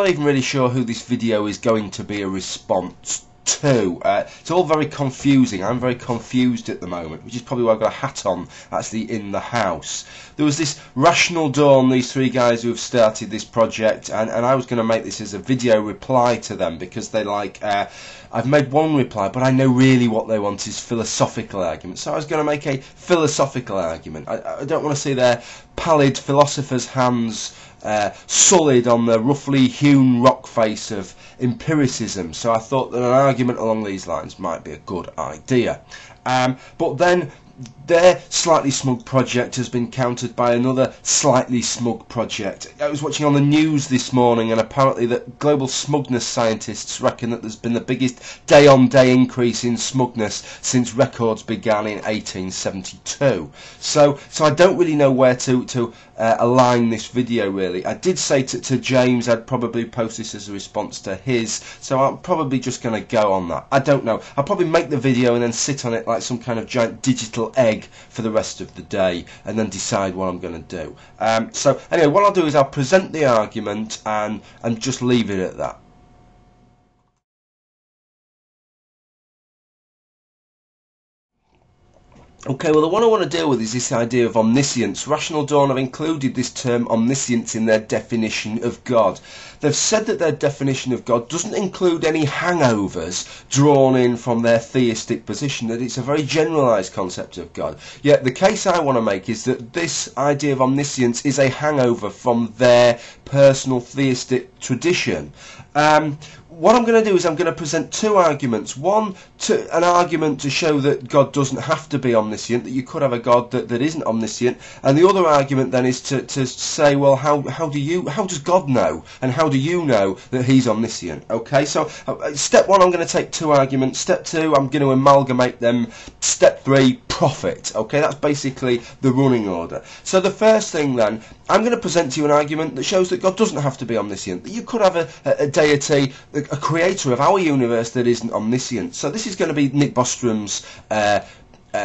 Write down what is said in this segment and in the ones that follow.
not even really sure who this video is going to be a response to. It's all very confusing. I'm very confused at the moment, which is probably why I've got a hat on actually in the house. There was this Rational Dawn, these three guys who have started this project, and I was going to make this as a video reply to them because they like I've made one reply, but I know really what they want is philosophical arguments. So I was going to make a philosophical argument. I don't want to see their pallid philosophers' hands sullied on the roughly hewn rock face of empiricism. So I thought that an argument along these lines might be a good idea. But then their slightly smug project has been countered by another slightly smug project. I was watching on the news this morning, and apparently that global smugness scientists reckon that there's been the biggest day-on-day increase in smugness since records began in 1872. So I don't really know where to align this video, really. I did say to James I'd probably post this as a response to his, so I'm probably just going to go on that. I don't know. I'll probably make the video and then sit on it like some kind of giant digital egg for the rest of the day and then decide what I'm going to do. So anyway, what I'll do is I'll present the argument and just leave it at that. Okay, well, the one I want to deal with is this idea of omniscience. Rational Dawn have included this term omniscience in their definition of God. They've said that their definition of God doesn't include any hangovers drawn in from their theistic position, that it's a very generalised concept of God. Yet the case I want to make is that this idea of omniscience is a hangover from their personal theistic tradition. What I'm going to do is I'm going to present two arguments. One, an argument to show that God doesn't have to be omniscient, that you could have a God that isn't omniscient, and the other argument then is to say, well, how does God know, and how do you know that he's omniscient? Okay, so step one, I'm going to take two arguments. Step two, I'm going to amalgamate them. Step three, profit. Okay, that's basically the running order. So the first thing then, I'm going to present to you an argument that shows that God doesn't have to be omniscient, that you could have a deity, a creator of our universe that isn't omniscient. So this is going to be Nick Bostrom's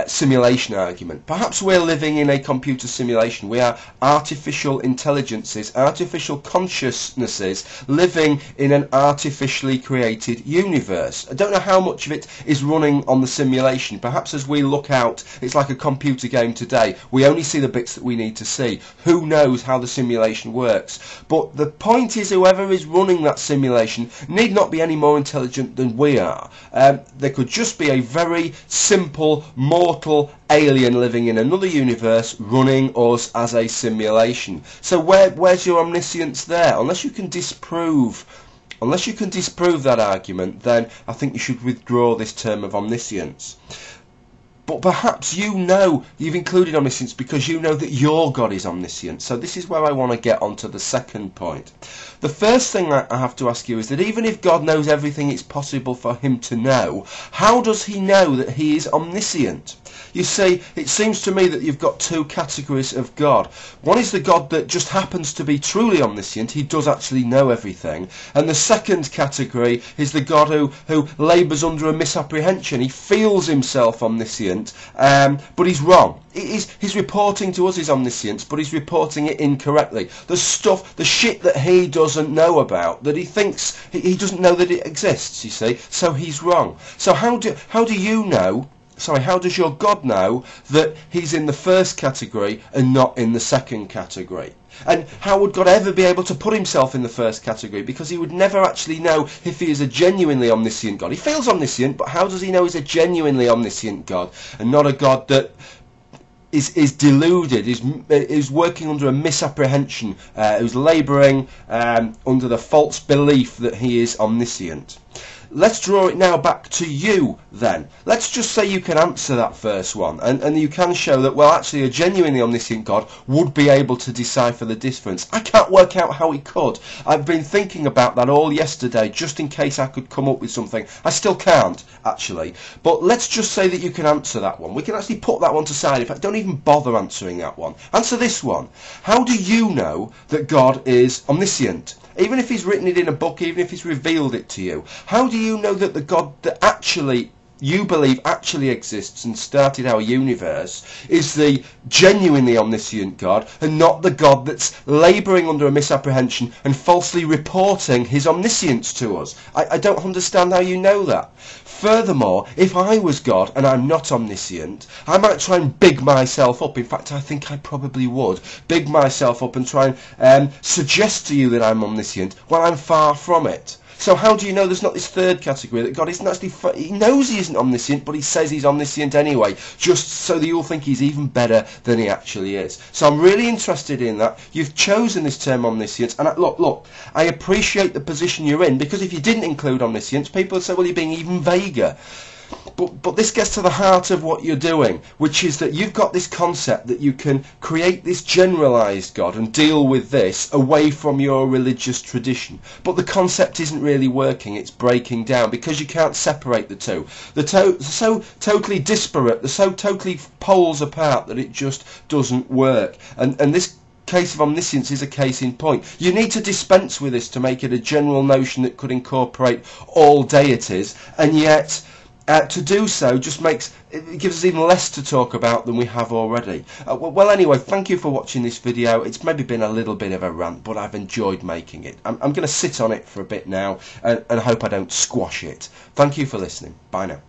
simulation argument. Perhaps we're living in a computer simulation. We are artificial intelligences, artificial consciousnesses living in an artificially created universe. I don't know how much of it is running on the simulation. Perhaps as we look out, it's like a computer game today. We only see the bits that we need to see. Who knows how the simulation works? But the point is, whoever is running that simulation need not be any more intelligent than we are. There could just be a very simple, mortal alien living in another universe running us as a simulation. So where's your omniscience there? Unless you can disprove that argument, then I think you should withdraw this term of omniscience. But perhaps you know you've included omniscience because you know that your God is omniscient. So this is where I want to get on to the second point. The first thing I have to ask you is that even if God knows everything it's possible for him to know, how does he know that he is omniscient? You see, it seems to me that you've got two categories of God. One is the God that just happens to be truly omniscient. He does actually know everything. And the second category is the God who labours under a misapprehension. He feels himself omniscient, but he's wrong. He's reporting to us his omniscience, but he's reporting it incorrectly. The shit that he doesn't know about, that he thinks, he doesn't know that it exists, you see. So he's wrong. So how does your God know that he's in the first category and not in the second category? And how would God ever be able to put himself in the first category? Because he would never actually know if he is a genuinely omniscient God. He feels omniscient, but how does he know he's a genuinely omniscient God and not a God that is deluded, is working under a misapprehension, who's labouring under the false belief that he is omniscient? Let's draw it now back to you then. Let's just say you can answer that first one and you can show that, well, actually a genuinely omniscient God would be able to decipher the difference. I can't work out how he could. I've been thinking about that all yesterday just in case I could come up with something. I still can't, actually. But let's just say that you can answer that one. We can actually put that one to side. In fact, don't even bother answering that one. Answer this one. How do you know that God is omniscient? Even if he's written it in a book, even if he's revealed it to you, how do you know that the God that actually you believe actually exists and started our universe is the genuinely omniscient God, and not the God that's labouring under a misapprehension and falsely reporting his omniscience to us. I don't understand how you know that. Furthermore, if I was God and I'm not omniscient, I might try and big myself up. In fact, I think I probably would big myself up and try and suggest to you that I'm omniscient when I'm far from it. So how do you know there's not this third category, that God isn't actually, he knows he isn't omniscient, but he says he's omniscient anyway, just so that you'll think he's even better than he actually is. So I'm really interested in that. You've chosen this term omniscience, and look, I appreciate the position you're in, because if you didn't include omniscience, people would say, well, you're being even vaguer. But this gets to the heart of what you're doing, which is that you've got this concept that you can create this generalised God and deal with this away from your religious tradition. But the concept isn't really working, it's breaking down, because you can't separate the two. They're so totally disparate, they're so totally poles apart that it just doesn't work. And this case of omniscience is a case in point. You need to dispense with this to make it a general notion that could incorporate all deities, and yet to do so just gives us even less to talk about than we have already. Well, anyway, thank you for watching this video. It's maybe been a little bit of a rant, but I've enjoyed making it. I'm going to sit on it for a bit now and hope I don't squash it. Thank you for listening. Bye now.